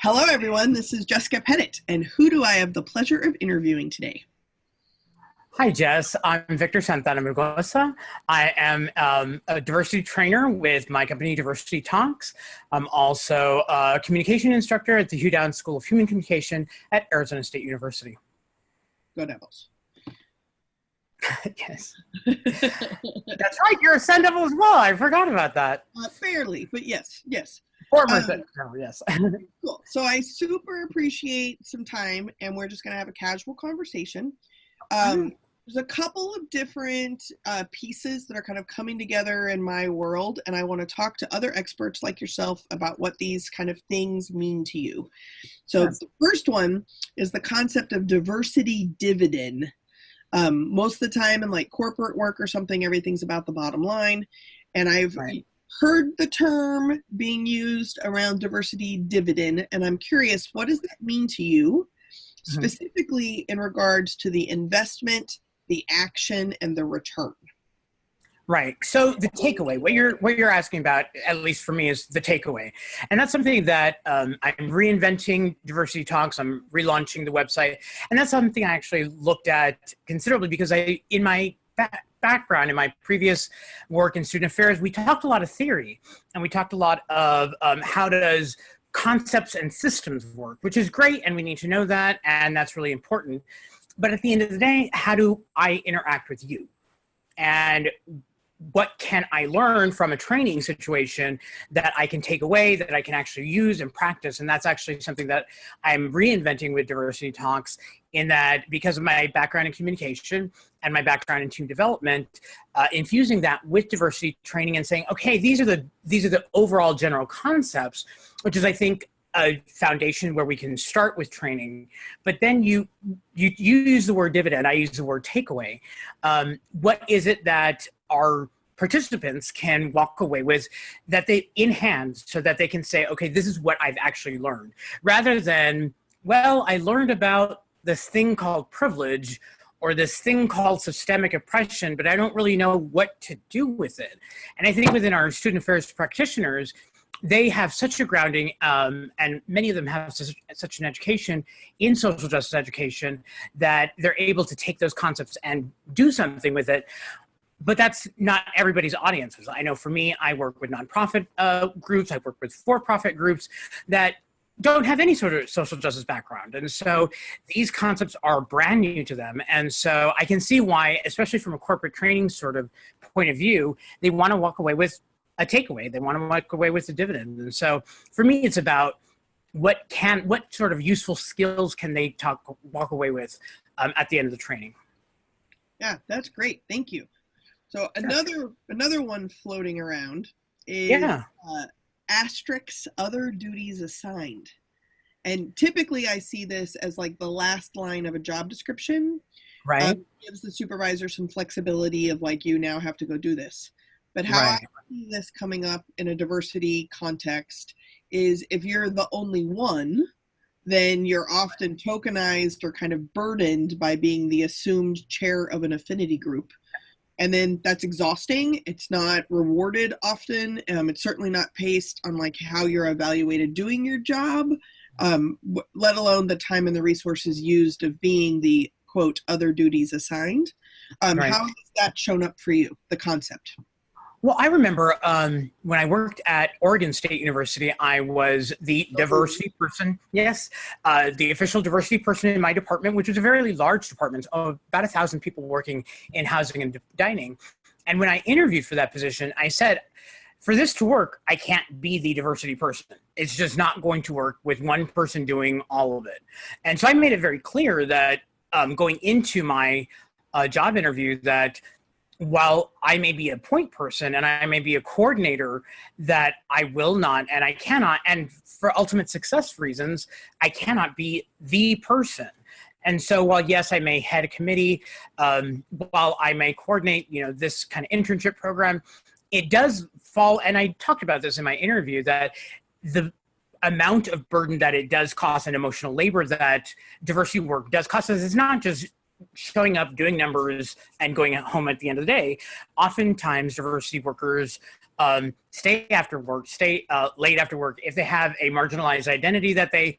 Hello, everyone. This is Jessica Pettit, and who do I have the pleasure of interviewing today? Hi, Jess. I'm Victor Santana-Melgoza. I am a diversity trainer with my company, Diversity Talks. I'm also a communication instructor at the Hula Hoops School of Human Communication at Arizona State University. Go Devils. Yes. That's right. You're a Sun Devil as well. I forgot about that. Barely, but yes. Former Sun Devil, yes. Cool. So I super appreciate some time, and we're just going to have a casual conversation. There's a couple of different pieces that are kind of coming together in my world, and I want to talk to other experts like yourself about what these kind of things mean to you. So yes. The first one is the concept of diversity dividend. Most of the time in like corporate work or something, everything's about the bottom line, and I've heard the term being used around diversity dividend, and I'm curious, what does that mean to you, specifically in regards to the investment, the action, and the return? Right. So the takeaway, what you're asking about, at least for me, is the takeaway. And that's something that I'm reinventing Diversity Talks. I'm relaunching the website. And that's something I actually looked at considerably because in my background, in my previous work in student affairs, we talked a lot of theory. And we talked a lot of how does concepts and systems work, which is great. And we need to know that. And that's really important. But at the end of the day, how do I interact with you? And what can I learn from a training situation that I can take away, that I can actually use and practice? And that's actually something that I'm reinventing with Diversity Talks, in that because of my background in communication and my background in team development, infusing that with diversity training and saying, okay, these are the overall general concepts, which is, I think, a foundation where we can start with training. But then you use the word dividend, I use the word takeaway. What is it that our participants can walk away with that they in hand, so that they can say, okay, this is what I've actually learned, rather than, well, I learned about this thing called privilege or this thing called systemic oppression, but I don't really know what to do with it. And I think within our student affairs practitioners, they have such a grounding, and many of them have such an education in social justice education, that they're able to take those concepts and do something with it. But that's not everybody's audiences. I know for me, I work with nonprofit groups, I work with for-profit groups that don't have any sort of social justice background. And so these concepts are brand new to them. And so I can see why, especially from a corporate training sort of point of view, they want to walk away with a takeaway. They want to walk away with a dividend. And so for me, it's about what sort of useful skills can they walk away with at the end of the training. Yeah, that's great. Thank you. So another one floating around is asterisks, other duties assigned. And typically I see this as like the last line of a job description. Right. Gives the supervisor some flexibility of like, you now have to go do this. But how I see this coming up in a diversity context is, if you're the only one, then you're often tokenized or kind of burdened by being the assumed chair of an affinity group. And then that's exhausting. It's not rewarded often. It's certainly not paced on like how you're evaluated doing your job, let alone the time and the resources used of being the, quote, other duties assigned. How has that shown up for you, the concept? Well, I remember when I worked at Oregon State University, I was the diversity person. Yes, the official diversity person in my department, which was a very large department of about 1,000 people working in housing and dining. And when I interviewed for that position, I said, for this to work, I can't be the diversity person. It's just not going to work with one person doing all of it. And so I made it very clear that going into my job interview, that while I may be a point person and I may be a coordinator, that I will not and I cannot, and for ultimate success reasons, I cannot be the person. And so while, yes, I may head a committee, while I may coordinate, this kind of internship program, it does fall, and I talked about this in my interview, that the amount of burden that it does cost and emotional labor that diversity work does cost us is not just showing up, doing numbers, and going home at the end of the day. Oftentimes, diversity workers stay after work, stay late after work. If they have a marginalized identity that they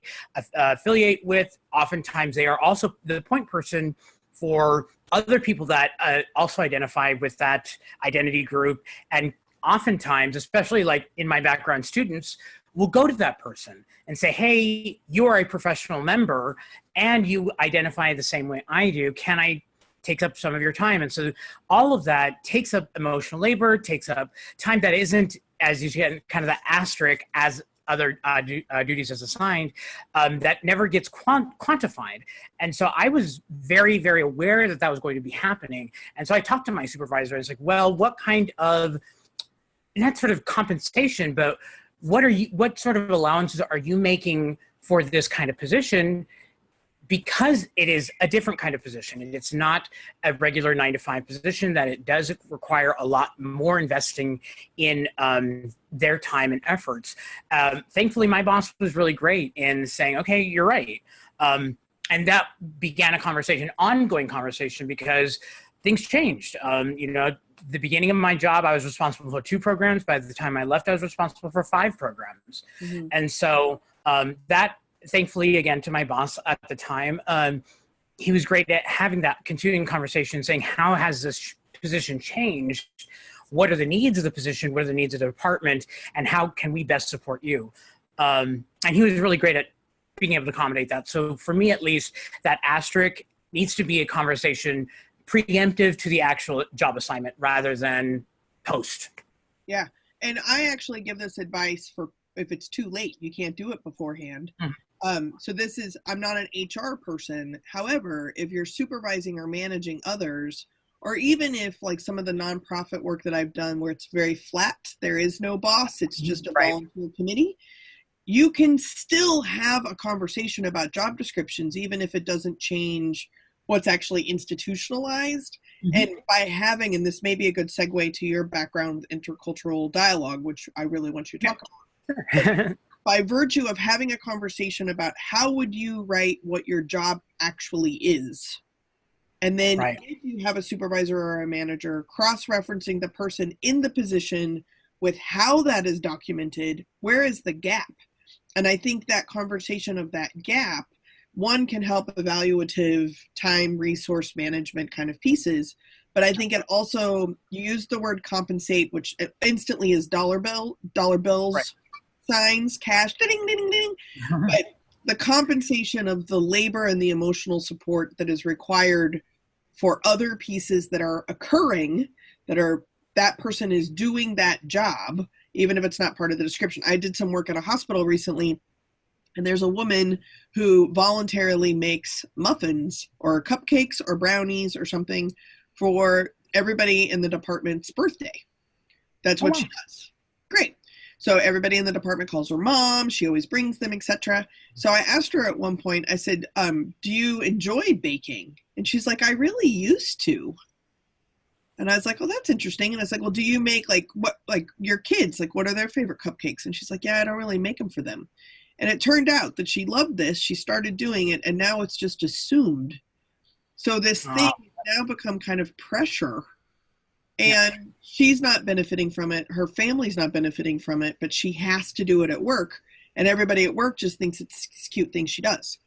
affiliate with, oftentimes they are also the point person for other people that also identify with that identity group. And oftentimes, especially like in my background, students will go to that person and say, hey, you are a professional member and you identify the same way I do. Can I take up some of your time? And so all of that takes up emotional labor, takes up time that isn't, as you get kind of the asterisk as other duties as assigned, that never gets quantified. And so I was very, very aware that that was going to be happening. And so I talked to my supervisor. I was like, well, what kind of, not sort of compensation, but what sort of allowances are you making for this kind of position? Because it is a different kind of position and it's not a regular 9-to-5 position, that it does require a lot more investing in their time and efforts. Thankfully, my boss was really great in saying, okay, you're right. And that began a conversation, ongoing conversation, because things changed. The beginning of my job, I was responsible for 2 programs. By the time I left, I was responsible for 5 programs. Mm-hmm. And so that, thankfully, again, to my boss at the time, he was great at having that continuing conversation, saying, how has this position changed? What are the needs of the position? What are the needs of the department? And how can we best support you? And he was really great at being able to accommodate that. So for me, at least, that asterisk needs to be a conversation preemptive to the actual job assignment rather than post. Yeah. And I actually give this advice for if it's too late, you can't do it beforehand. So this is, I'm not an HR person. However, if you're supervising or managing others, or even if like some of the nonprofit work that I've done where it's very flat, there is no boss, it's just a volunteer committee, you can still have a conversation about job descriptions, even if it doesn't change what's actually institutionalized. Mm-hmm. And by having, and this may be a good segue to your background with intercultural dialogue, which I really want you to talk about. By virtue of having a conversation about how would you write what your job actually is. And then if you have a supervisor or a manager, cross-referencing the person in the position with how that is documented, where is the gap? And I think that conversation of that gap, one, can help evaluative time, resource management kind of pieces. But I think it also, you use the word compensate, which instantly is dollar bills, signs, cash, ding, ding, ding. But the compensation of the labor and the emotional support that is required for other pieces that are occurring, that person is doing that job, even if it's not part of the description. I did some work at a hospital recently, and there's a woman who voluntarily makes muffins or cupcakes or brownies or something for everybody in the department's birthday. That's what she does. Great. So everybody in the department calls her mom. She always brings them, etc. So I asked her at one point, I said, do you enjoy baking? And she's like, I really used to. And I was like, oh, that's interesting. And I was like, well, do you make your kids, what are their favorite cupcakes? And she's like, yeah, I don't really make them for them. And it turned out that she loved this. She started doing it, and now it's just assumed. So this thing has now become kind of pressure. And she's not benefiting from it. Her family's not benefiting from it, but she has to do it at work. And everybody at work just thinks it's a cute thing she does.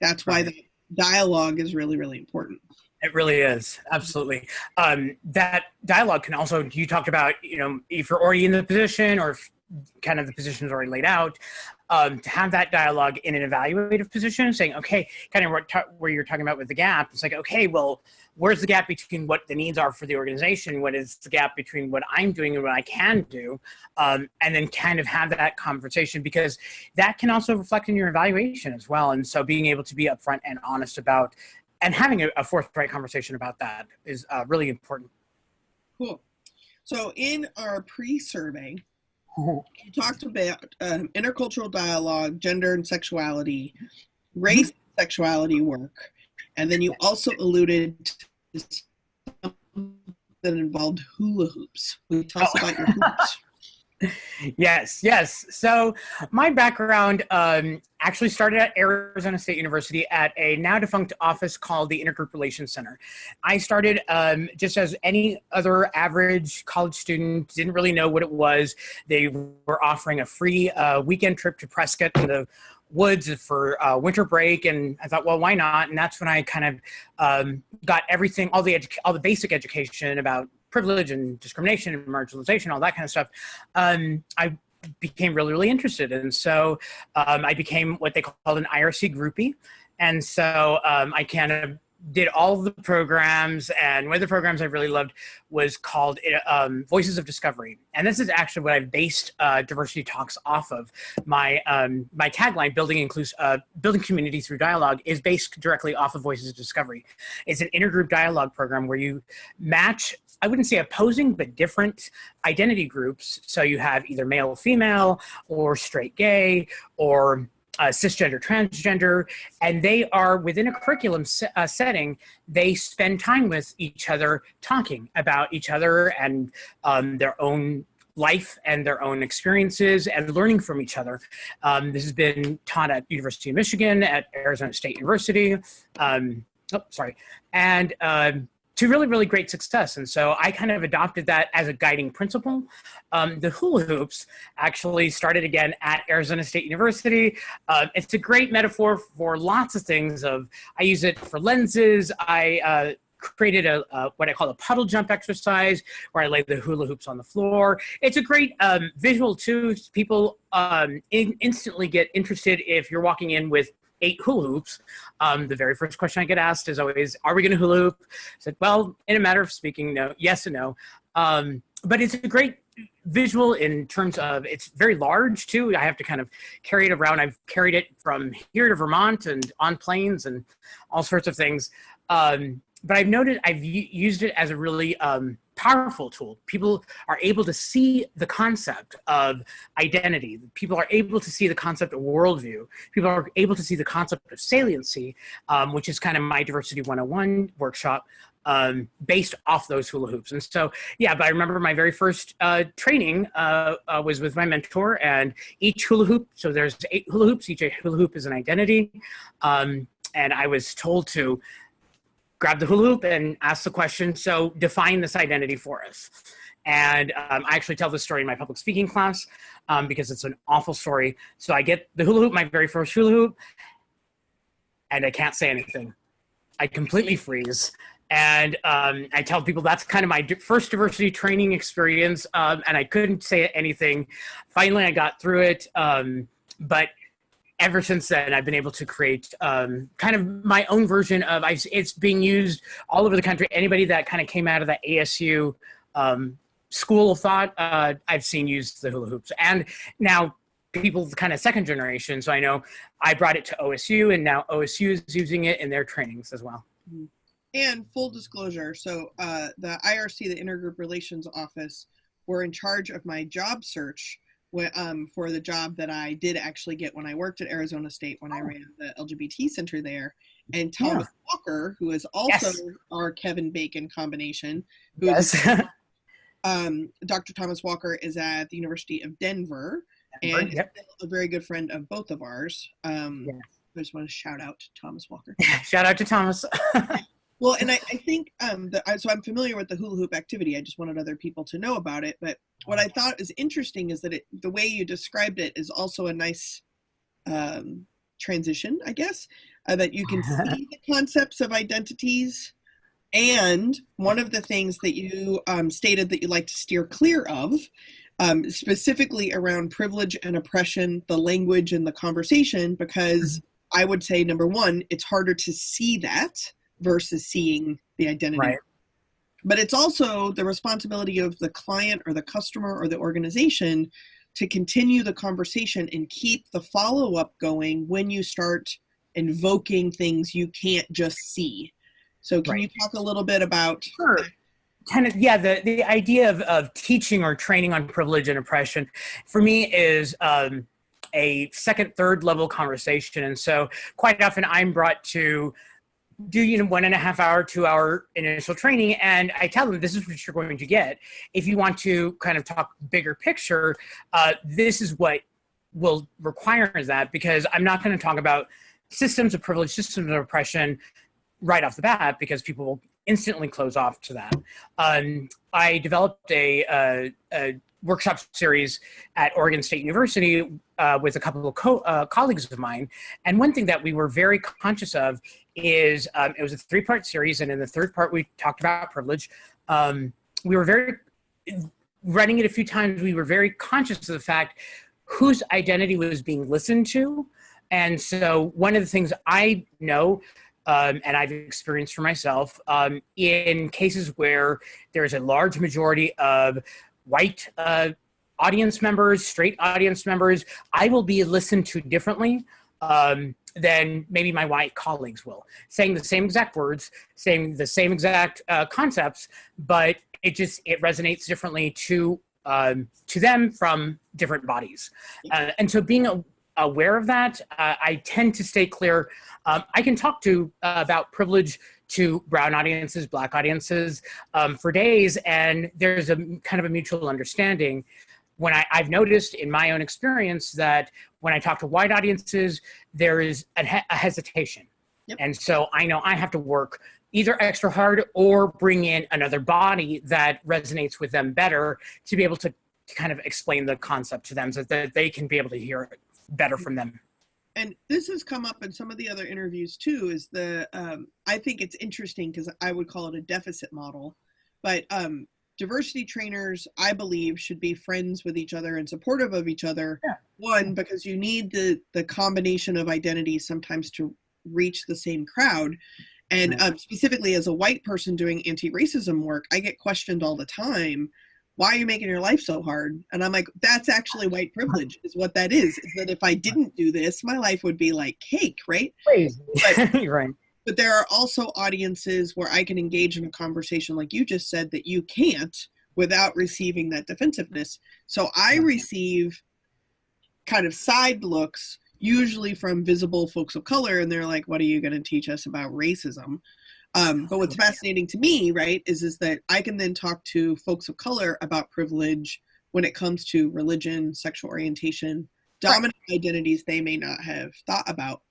That's why the dialogue is really, really important. It really is. Absolutely. That dialogue can also, you talked about, if you're already in the position or if kind of the position is already laid out, to have that dialogue in an evaluative position, saying, okay, kind of where you're talking about with the gap, it's like, okay, well, where's the gap between what the needs are for the organization? What is the gap between what I'm doing and what I can do? And then kind of have that conversation, because that can also reflect in your evaluation as well. And so being able to be upfront and honest about, and having a forthright conversation about that is really important. Cool. So in our pre-survey, we talked about intercultural dialogue, gender and sexuality, race and sexuality work, and then you also alluded to something that involved hula hoops. Will you tell us about your hoops? Yes, yes. So my background actually started at Arizona State University at a now defunct office called the Intergroup Relations Center. I started just as any other average college student, didn't really know what it was. They were offering a free weekend trip to Prescott in the woods for winter break, and I thought, well, why not? And that's when I kind of got everything, all the basic education about privilege and discrimination and marginalization, all that kind of stuff. I became really, really interested. And so I became what they called an IRC groupie. And so I kind of did all of the programs, and one of the programs I really loved was called Voices of Discovery. And this is actually what I've based diversity talks off of. My my tagline, building community through dialogue, is based directly off of Voices of Discovery. It's an intergroup dialogue program where you match, I wouldn't say opposing, but different identity groups. So you have either male, female, or straight, gay, or cisgender, transgender, and they are within a curriculum setting. They spend time with each other, talking about each other and their own life and their own experiences, and learning from each other. This has been taught at University of Michigan, at Arizona State University, and to really, really great success. And so I kind of adopted that as a guiding principle. The Hula Hoops actually started again at Arizona State University. It's a great metaphor for lots of things. I use it for lenses. I created what I call a puddle jump exercise where I lay the hula hoops on the floor. It's a great visual too. People instantly get interested if you're walking in with 8 hula hoops. The very first question I get asked is always, are we going to hula hoop? I said, well, in a matter of speaking, no, yes and no. But it's a great visual in terms of, it's very large too. I have to kind of carry it around. I've carried it from here to Vermont and on planes and all sorts of things. But I've noted I've used it as a really powerful tool. People are able to see the concept of identity. People are able to see the concept of worldview. People are able to see the concept of saliency, which is kind of my Diversity 101 workshop, based off those hula hoops. And so, yeah, but I remember my very first training was with my mentor, and each hula hoop, so there's 8 hula hoops, each hula hoop is an identity. And I was told to grab the hula hoop and ask the question, so define this identity for us. And I actually tell this story in my public speaking class because it's an awful story. So I get the hula hoop, my very first hula hoop, and I can't say anything. I completely freeze. And I tell people that's kind of my first diversity training experience, and I couldn't say anything. Finally, I got through it, but ever since then, I've been able to create kind of my own version of, it's being used all over the country. Anybody that kind of came out of the ASU school of thought, I've seen use the hula hoops. And now people kind of second generation. So I know I brought it to OSU, and now OSU is using it in their trainings as well. And full disclosure, so the IRC, the Intergroup Relations Office, were in charge of my job search for the job that I did actually get when I worked at Arizona State, when I ran the LGBT center there. And Thomas Walker, who is also our Kevin Bacon combination, who is Dr. Thomas Walker is at the University of Denver, and is a very good friend of both of ours. I just want to shout out to Thomas Walker. Shout out to Thomas. Well, and I think, so I'm familiar with the hula hoop activity. I just wanted other people to know about it. But what I thought is interesting is that the way you described it is also a nice transition, I guess, that you can see the concepts of identities. And one of the things that you stated that you like to steer clear of, specifically around privilege and oppression, the language and the conversation, because I would say, number one, it's harder to see that versus seeing the identity. Right. But it's also the responsibility of the client or the customer or the organization to continue the conversation and keep the follow-up going when you start invoking things you can't just see. So can you talk a little bit about... Sure. Kind of, the idea of teaching or training on privilege and oppression for me is a second, third level conversation. And so quite often I'm brought to do, 1.5 hour, 2 hour initial training. And I tell them, this is what you're going to get. If you want to kind of talk bigger picture, this is what will require that, because I'm not going to talk about systems of privilege, systems of oppression right off the bat, because people will instantly close off to that. I developed a workshop series at Oregon State University with a couple of colleagues of mine. And one thing that we were very conscious of is it was a 3-part series. And in the 3rd part, we talked about privilege. We were running it a few times. We were very conscious of the fact whose identity was being listened to. And so one of the things I know, and I've experienced for myself, in cases where there's a large majority of white audience members, straight audience members, I will be listened to differently than maybe my white colleagues will, saying the same exact words, saying the same exact concepts, but it resonates differently to them from different bodies. And so being aware of that, I tend to stay clear. I can talk about privilege to brown audiences, Black audiences for days, and there's a kind of a mutual understanding. When I've noticed in my own experience that when I talk to white audiences, there is a hesitation. Yep. And so I know I have to work either extra hard or bring in another body that resonates with them better to be able to kind of explain the concept to them so that they can be able to hear it better from them. And this has come up in some of the other interviews too, is I think it's interesting because I would call it a deficit model, but diversity trainers, I believe, should be friends with each other and supportive of each other. Yeah. One, because you need the combination of identities sometimes to reach the same crowd. And specifically as a white person doing anti-racism work, I get questioned all the time, why are you making your life so hard? And I'm like, that's actually white privilege is what that is that if I didn't do this, my life would be like cake, right? Crazy. Right. But there are also audiences where I can engage in a conversation like you just said that you can't without receiving that defensive-ness. So I receive kind of side looks, usually from visible folks of color, and they're like, what are you going to teach us about racism? But what's fascinating to me, right, is that I can then talk to folks of color about privilege when it comes to religion, sexual orientation, dominant identities they may not have thought about,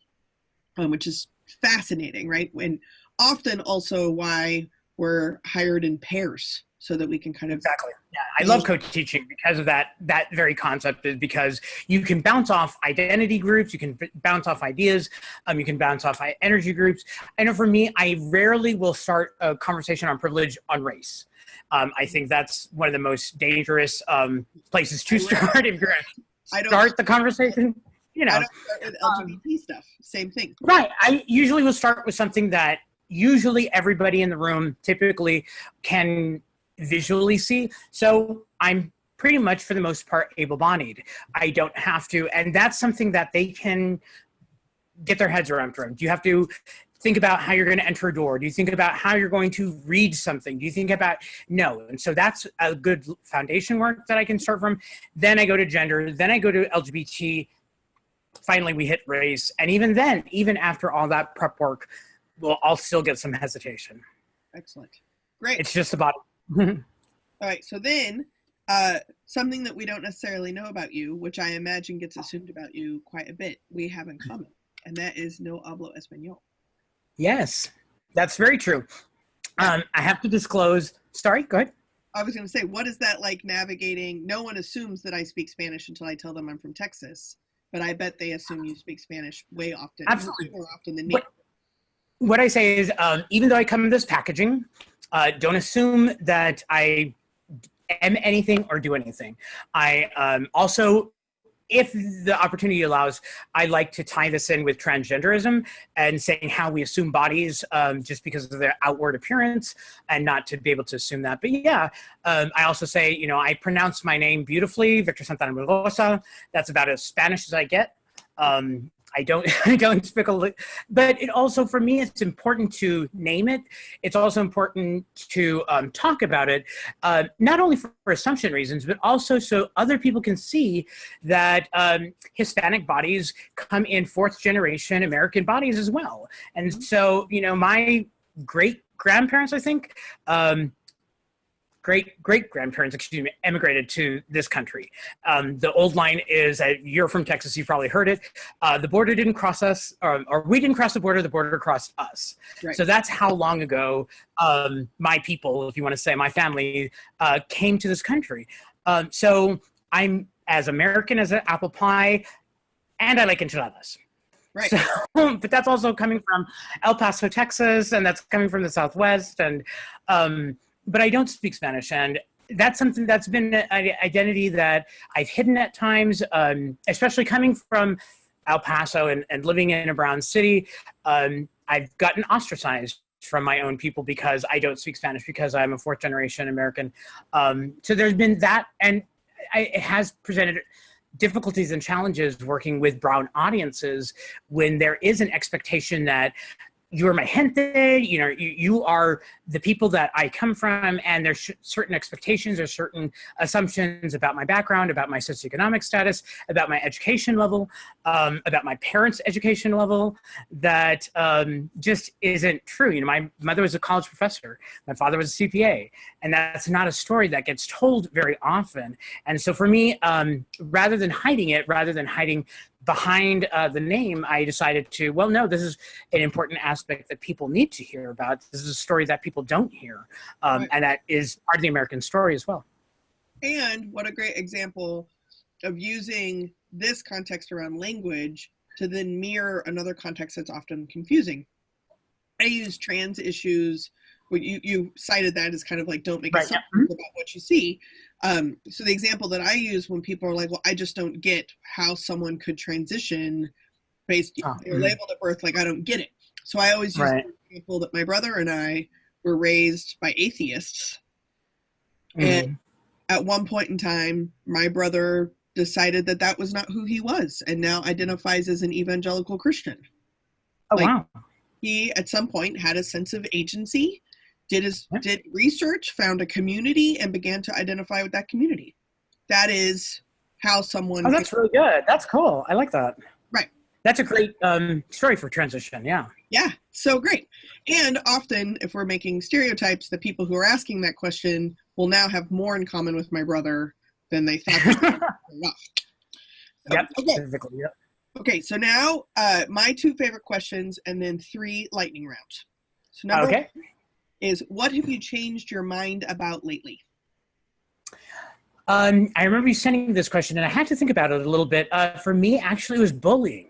which is fascinating, right? And often also why we're hired in pairs so that we can kind of... Exactly. Yeah, I love co-teaching because of that very concept, is because you can bounce off identity groups, you can bounce off ideas, you can bounce off energy groups. I know for me, I rarely will start a conversation on privilege on race. I think that's one of the most dangerous places to start if you're going to start the conversation. I don't start with LGBT stuff. Same thing. Right. I usually will start with something that usually everybody in the room typically can visually see. So I'm pretty much, for the most part, able-bodied. I don't have to, and that's something that they can get their heads around. Do you have to think about how you're going to enter a door? Do you think about how you're going to read something? Do you think about, no. And so that's a good foundation work that I can start from. Then I go to gender, then I go to LGBT. Finally, we hit race. And even then, even after all that prep work, I'll still get some hesitation. Excellent. Great. It's just about... All right. So then something that we don't necessarily know about you, which I imagine gets assumed about you quite a bit, we have in common. And that is no hablo español. Yes, that's very true. I have to disclose. Sorry, go ahead. I was going to say, what is that like navigating? No one assumes that I speak Spanish until I tell them I'm from Texas. But I bet they assume you speak Spanish way often. Absolutely. More often than me. What I say is, even though I come in this packaging, don't assume that I am anything or do anything. I also, if the opportunity allows, I like to tie this in with transgenderism and saying how we assume bodies just because of their outward appearance and not to be able to assume that. But yeah, I also say, I pronounce my name beautifully, Victor Santana-Melgoza. That's about as Spanish as I get. I don't I don't speak a but it also, for me, it's important to name it. It's also important to talk about it, not only for assumption reasons, but also so other people can see that Hispanic bodies come in fourth generation American bodies as well. And so, you know, my great grandparents, I think, great-great-grandparents, excuse me, emigrated to this country. The old line is, you're from Texas, you've probably heard it, the border didn't cross us, or we didn't cross the border crossed us. Right. So that's how long ago my people, if you want to say my family, came to this country. So I'm as American as an apple pie, and I like enchiladas. Right. So, but that's also coming from El Paso, Texas, and that's coming from the Southwest, and but I don't speak Spanish, and that's something that's been an identity that I've hidden at times, especially coming from El Paso and living in a brown city. I've gotten ostracized from my own people because I don't speak Spanish, because I'm a fourth generation American. So there's been that, and it has presented difficulties and challenges working with brown audiences when there is an expectation that you're my gente, you know, you are the people that I come from, and there's certain expectations or certain assumptions about my background, about my socioeconomic status, about my education level, about my parents' education level, that just isn't true. You know, my mother was a college professor, my father was a CPA, and that's not a story that gets told very often. And so for me, rather than hiding it, rather than hiding behind the name, I decided to, well, no, this is an important aspect that people need to hear about. This is a story that people don't hear. Right. And that is part of the American story as well. And what a great example of using this context around language to then mirror another context that's often confusing. I use trans issues. Well, you cited that as kind of like, don't make assumptions about what you see. So the example that I use when people are like, well, I just don't get how someone could transition based, they're labeled at birth, like I don't get it. So I always use the example that my brother and I were raised by atheists. And at one point in time, my brother decided that that was not who he was, and now identifies as an evangelical Christian. Oh, wow. He, at some point, had a sense of agency, did research, found a community, and began to identify with that community. That is how someone... Oh, that's really good. That's cool. I like that. Right. That's a great story for transition, yeah. Yeah, so great. And often, if we're making stereotypes, the people who are asking that question will now have more in common with my brother than they thought. Yep. Okay, so now my two favorite questions, and then 3 lightning rounds. So number one is, what have you changed your mind about lately? I remember you sending this question, and I had to think about it a little bit. For me, actually, it was bullying.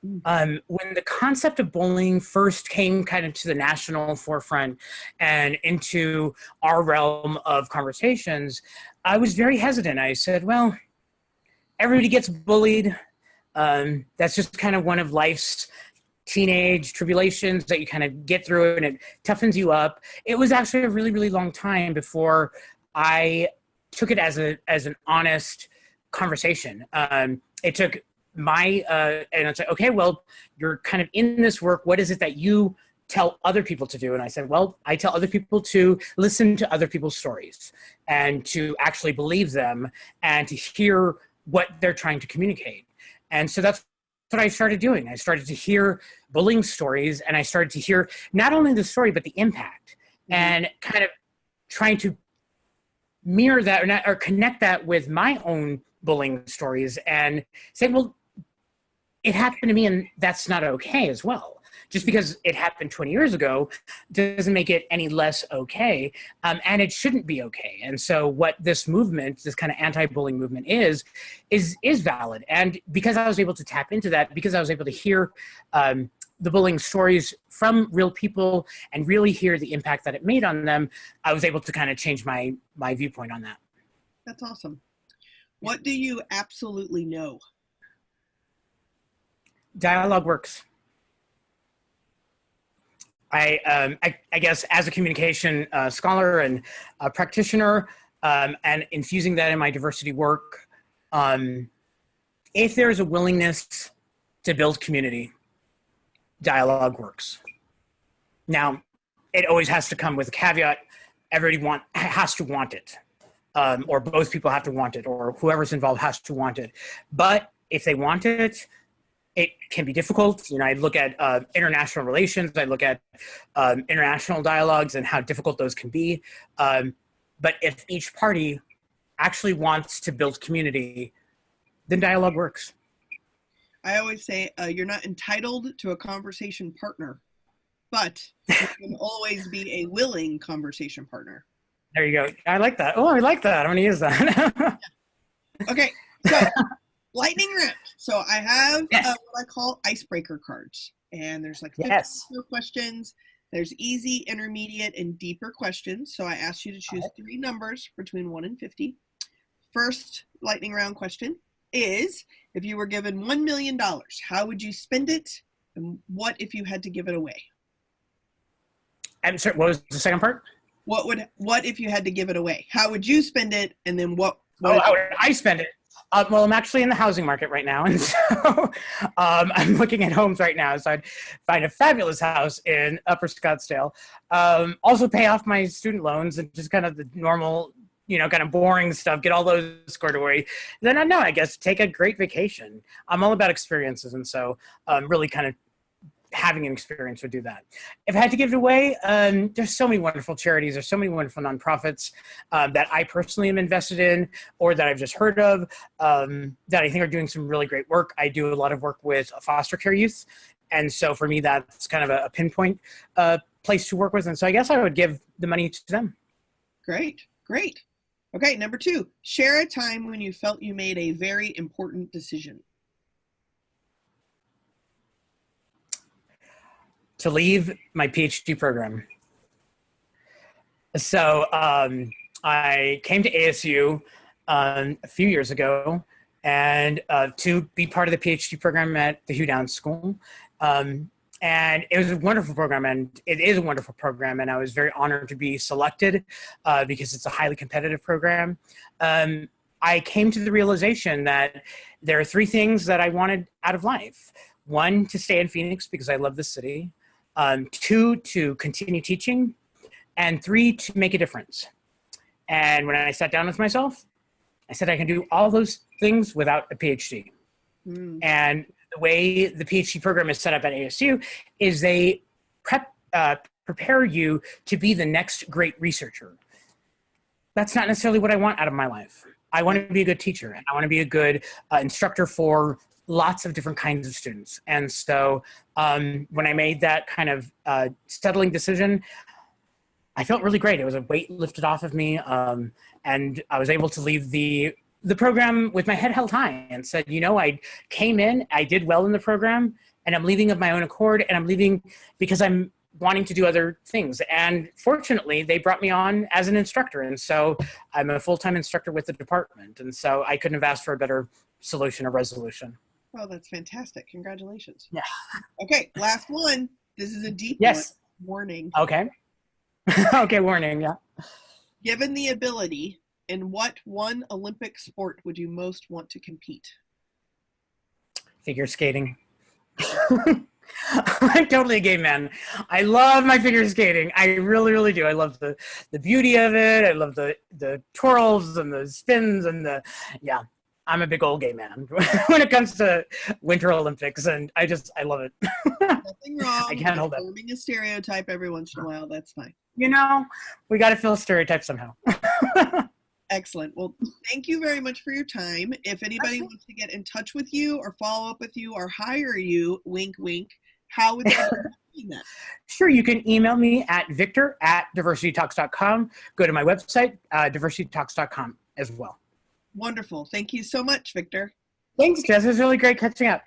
When the concept of bullying first came kind of to the national forefront and into our realm of conversations, I was very hesitant. I said, well, everybody gets bullied. That's just kind of one of life's teenage tribulations that you kind of get through, and it toughens you up. It was actually a really, really long time before I took it as an honest conversation. It took my, and it's like, okay, well, you're kind of in this work. What is it that you tell other people to do? And I said, well, I tell other people to listen to other people's stories and to actually believe them and to hear what they're trying to communicate. And so that's what I started doing. I started to hear bullying stories, and I started to hear not only the story, but the impact, and kind of trying to mirror that or connect that with my own bullying stories and say, well, it happened to me, and that's not okay as well. Just because it happened 20 years ago doesn't make it any less okay, and it shouldn't be okay. And so what this movement, this kind of anti-bullying movement is valid. And because I was able to tap into that, because I was able to hear the bullying stories from real people and really hear the impact that it made on them, I was able to kind of change my viewpoint on that. That's awesome. What do you absolutely know? Dialogue works. I guess as a communication scholar and a practitioner, and infusing that in my diversity work, if there's a willingness to build community, dialogue works. Now, it always has to come with a caveat. Everybody has to want it, or both people have to want it, or whoever's involved has to want it. But if they want it, it can be difficult. You know, I look at international relations. I look at international dialogues and how difficult those can be. But if each party actually wants to build community, then dialogue works. I always say you're not entitled to a conversation partner, but you can always be a willing conversation partner. There you go. I like that. Oh, I like that. I'm going to use that. Okay, so lightning round. So I have what I call icebreaker cards, and there's like 50 questions. There's easy, intermediate, and deeper questions. So I asked you to choose 3 numbers between 1 and 50. First lightning round question is, if you were given $1 million, how would you spend it? And what if you had to give it away? I'm sorry, what was the second part? What if you had to give it away? How would you spend it? And then how would I spend it? Well, I'm actually in the housing market right now. And so I'm looking at homes right now. So I'd find a fabulous house in Upper Scottsdale. Also pay off my student loans and just kind of the normal, you know, kind of boring stuff, get all those squared away. Then I guess take a great vacation. I'm all about experiences. And so really kind of having an experience would do that. If I had to give it away, there's so many wonderful charities. There's so many wonderful nonprofits that I personally am invested in or that I've just heard of that I think are doing some really great work. I do a lot of work with foster care youth. And so for me, that's kind of a pinpoint place to work with. And so I guess I would give the money to them. Great. Okay, number 2, share a time when you felt you made a very important decision. To leave my PhD program. So I came to ASU a few years ago and to be part of the PhD program at the Hugh School. And it was a wonderful program, and it is a wonderful program, and I was very honored to be selected because it's a highly competitive program. I came to the realization that there are 3 things that I wanted out of life. 1, to stay in Phoenix because I love the city. 2, to continue teaching, and 3, to make a difference. And when I sat down with myself, I said I can do all those things without a PhD. And the way the PhD program is set up at ASU is they prepare you to be the next great researcher. That's not necessarily what I want out of my life. I want to be a good teacher, and I want to be a good instructor for lots of different kinds of students. And so when I made that kind of settling decision, I felt really great. It was a weight lifted off of me. And I was able to leave the program with my head held high and said, you know, I came in, I did well in the program, and I'm leaving of my own accord, and I'm leaving because I'm wanting to do other things. And fortunately, they brought me on as an instructor. And so I'm a full-time instructor with the department. And so I couldn't have asked for a better solution or resolution. Oh, that's fantastic. Congratulations. Yeah. Okay, last one. This is a deep warning. Okay. Okay, warning, yeah. Given the ability, in what one Olympic sport would you most want to compete? Figure skating. I'm totally a gay man. I love my figure skating. I really, really do. I love the beauty of it. I love the twirls and the spins and I'm a big old gay man when it comes to Winter Olympics, and I love it. Nothing wrong. I can't hold it. Forming a stereotype every once in a while, that's fine. You know, we got to fill a stereotype somehow. Excellent. Well, thank you very much for your time. If anybody wants to get in touch with you or follow up with you or hire you, wink, wink, how would they do that? Sure. You can email me at victor@diversitytalks.com. Go to my website, diversitytalks.com as well. Wonderful. Thank you so much, Victor. Thanks, Jess. It was really great catching up.